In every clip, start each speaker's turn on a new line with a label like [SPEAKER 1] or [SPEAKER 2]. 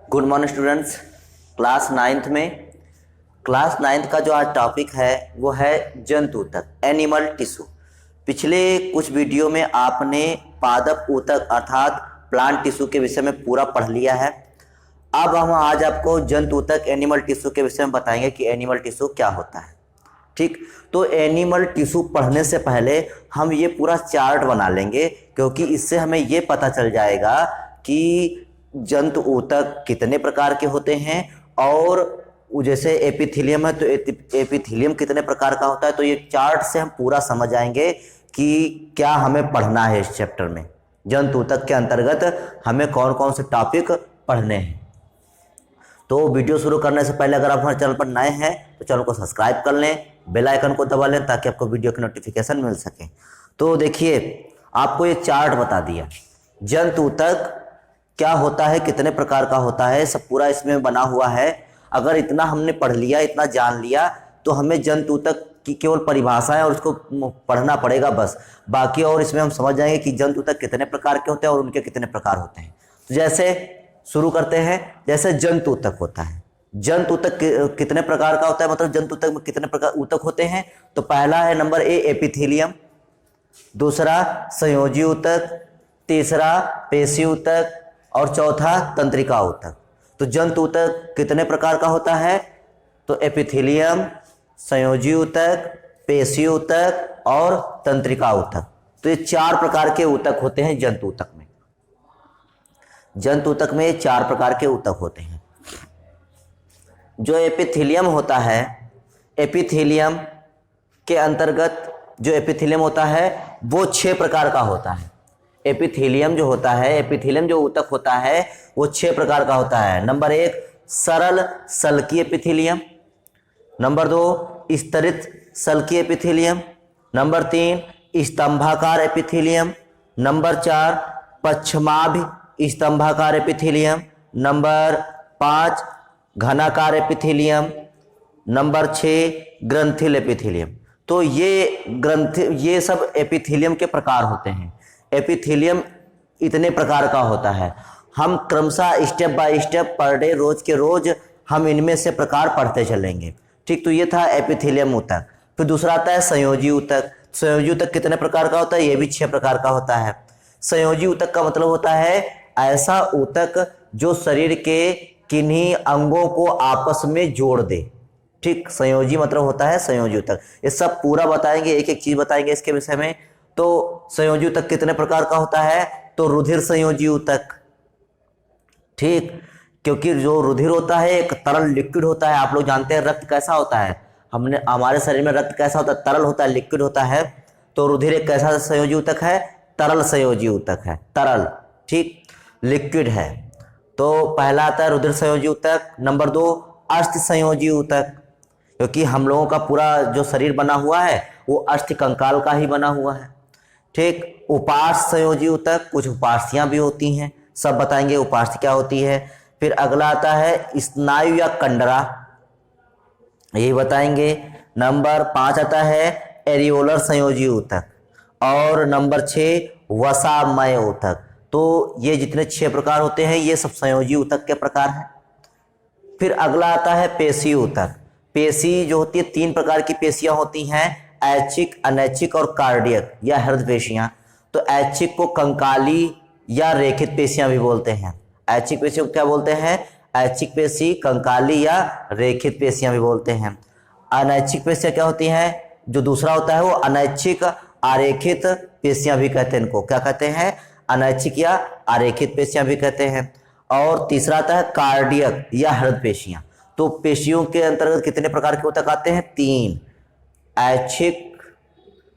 [SPEAKER 1] Good morning students. Class ninth का जो आज टॉपिक है वो है जंतु ऊतक, एनिमल टिश्यू। पिछले कुछ वीडियो में आपने पादप ऊतक अर्थात प्लांट टिश्यू के विषय में पूरा पढ़ लिया है। अब हम आज आपको जंतु ऊतक एनिमल टिश्यू के विषय में बताएंगे कि एनिमल टिश्यू क्या होता है। ठीक, तो एनिमल टिश्यू पढ़ने से पहले हम ये पूरा चार्ट बना लेंगे, क्योंकि इससे हमें ये पता चल जाएगा कि जंतु ऊतक कितने प्रकार के होते हैं और जैसे एपिथेलियम है तो एपिथेलियम कितने प्रकार का होता है। तो ये चार्ट से हम पूरा समझ आएंगे कि क्या हमें पढ़ना है इस चैप्टर में। जंतु ऊतक के अंतर्गत हमें कौन कौन से टॉपिक पढ़ने हैं। तो वीडियो शुरू करने से पहले अगर आप हमारे चैनल पर नए हैं तो चैनल को सब्सक्राइब कर लें, बेल आइकन को दबा लें ताकि आपको वीडियो की नोटिफिकेशन मिल सके। तो देखिए, आपको ये चार्ट बता दिया, जंतु ऊतक क्या होता है, कितने प्रकार का होता है, सब पूरा इसमें बना हुआ है। अगर इतना हमने पढ़ लिया, इतना जान लिया, तो हमें जंतु ऊतक की केवल परिभाषा है और उसको पढ़ना पड़ेगा बस। बाकी और इसमें हम समझ जाएंगे कि जंतु ऊतक कितने प्रकार के होते हैं और उनके कितने प्रकार होते हैं। तो जैसे शुरू करते हैं, जैसे जंतु ऊतक होता है। जंतु ऊतक कितने प्रकार का होता है, मतलब जंतु ऊतक में कितने प्रकार ऊतक होते हैं। तो पहला है नंबर ए एपिथेलियम, दूसरा संयोजी ऊतक, तीसरा पेशी ऊतक और चौथा तंत्रिका ऊतक। तो जंतु ऊतक कितने प्रकार का होता है, तो एपिथेलियम, संयोजी ऊतक, पेशी ऊतक और तंत्रिका ऊतक। तो ये 4 प्रकार के ऊतक होते हैं जंतु ऊतक में। जंतु ऊतक में 4 प्रकार के ऊतक होते हैं। जो एपिथेलियम होता है, एपिथेलियम के अंतर्गत जो एपिथेलियम होता है वो 6 प्रकार का होता है। एपिथेलियम जो होता है, एपिथेलियम जो ऊतक होता है वो 6 प्रकार का होता है। नंबर 1 सरल सल्की एपिथेलियम, नंबर 2 स्तरित सल्की एपिथेलियम, नंबर 3 स्तंभाकार एपिथेलियम, नंबर 4 पश्चमाभ स्तंभाकार एपिथेलियम, नंबर 5 घनाकार एपिथेलियम, नंबर 6 ग्रंथिल एपिथेलियम। तो ये सब एपिथेलियम के प्रकार होते हैं। एपिथेलियम इतने प्रकार का होता है। हम क्रमशः step by step per day, रोज के रोज हम इनमें से प्रकार पढ़ते चलेंगे। ठीक, तो ये था एपिथेलियम ऊतक। फिर दूसरा आता है संयोजी ऊतक। संयोजी ऊतक कितने प्रकार का होता है, ये भी 6 प्रकार का होता है। संयोजी ऊतक का मतलब होता है ऐसा ऊतक जो शरीर के किन्हीं अंगों को आपस में जोड़ दे। ठीक, संयोजी मतलब होता है संयोजी ऊतक। ये सब पूरा बताएंगे, एक एक चीज बताएंगे इसके विषय में। तो संयोजी ऊतक कितने प्रकार का होता है, तो रुधिर संयोजी ऊतक। ठीक, क्योंकि जो रुधिर होता है एक तरल लिक्विड होता है। आप लोग जानते हैं रक्त कैसा होता है, हमारे शरीर में रक्त कैसा होता है, तरल होता है, लिक्विड होता है। तो रुधिर एक कैसा संयोजी ऊतक है, तरल संयोजी ऊतक है, तरल। ठीक, लिक्विड है। तो पहला आता है रुधिर संयोजी ऊतक। नंबर 2 अस्थि संयोजी ऊतक, क्योंकि हम लोगों का पूरा जो शरीर बना हुआ है वो अस्थि कंकाल का ही बना हुआ है। ठीक, उपास्थि संयोजी ऊतक, कुछ उपास्थियां भी होती हैं, सब बताएंगे उपास्थि क्या होती है। फिर अगला आता है स्नायु या कंडरा, यही बताएंगे। नंबर 5 आता है एरियोलर संयोजी ऊतक और नंबर 6 वसामय ऊतक। तो ये जितने 6 प्रकार होते हैं ये सब संयोजी ऊतक के प्रकार हैं। फिर अगला आता है पेशी ऊतक। पेशी जो होती है, 3 प्रकार की पेशियां होती हैं, ऐच्छिक, अनैच्छिक और कार्डियक या हृदय पेशियां। तो ऐच्छिक को कंकाली या रेखित पेशियां भी बोलते हैं। ऐच्छिक पेशियों को क्या बोलते हैं, ऐच्छिक पेशी, कंकाली या रेखित पेशियां भी बोलते हैं। अनैच्छिक पेशियां क्या होती हैं, जो दूसरा होता है वो अनैच्छिक आरेखित पेशियां भी कहते हैं। इनको क्या कहते हैं, अनैच्छिक या आरेखित पेशियां भी कहते हैं। और तीसरा आता है कार्डियक या हृदय पेशियां। तो पेशियों के अंतर्गत कितने प्रकार के ऊतक आते हैं, 3, ऐच्छिक,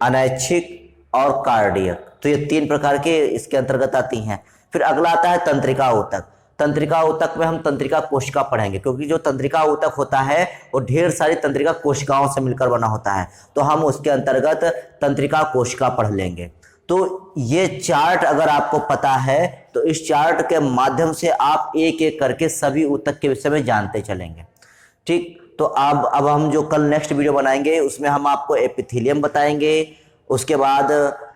[SPEAKER 1] अनैच्छिक और कार्डियक। तो ये 3 प्रकार के इसके अंतर्गत आती हैं। फिर अगला आता है तंत्रिका ऊतक। तंत्रिका ऊतक में हम तंत्रिका कोशिका पढ़ेंगे, क्योंकि जो तंत्रिका ऊतक होता है वो ढेर सारी तंत्रिका कोशिकाओं से मिलकर बना होता है। तो हम उसके अंतर्गत तंत्रिका कोशिका पढ़ लेंगे। तो ये चार्ट अगर आपको पता है तो इस चार्ट के माध्यम से आप एक एक करके सभी ऊतक के विषय में जानते चलेंगे। ठीक, तो अब हम जो कल नेक्स्ट वीडियो बनाएंगे उसमें हम आपको एपिथेलियम बताएंगे। उसके बाद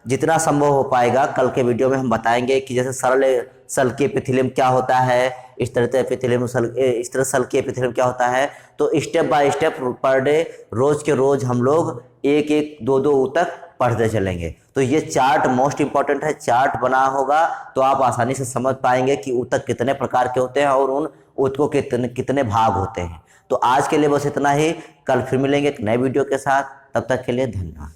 [SPEAKER 1] जितना संभव हो पाएगा कल के वीडियो में हम बताएंगे कि जैसे सरल सल्की एपिथेलियम क्या होता है, इस तरह से एपिथेलियम इस तरह सल्की एपिथेलियम क्या होता है। तो step by step per day रोज के रोज हम लोग एक एक दो दो ऊतक पढ़ते चलेंगे। तो ये चार्ट मोस्ट इंपॉर्टेंट है, चार्ट बना होगा तो आप आसानी से समझ पाएंगे कि ऊतक कितने प्रकार के होते हैं और उन ऊतकों के कितने भाग होते हैं। तो आज के लिए बस इतना ही, कल फिर मिलेंगे एक नए वीडियो के साथ, तब तक के लिए धन्यवाद।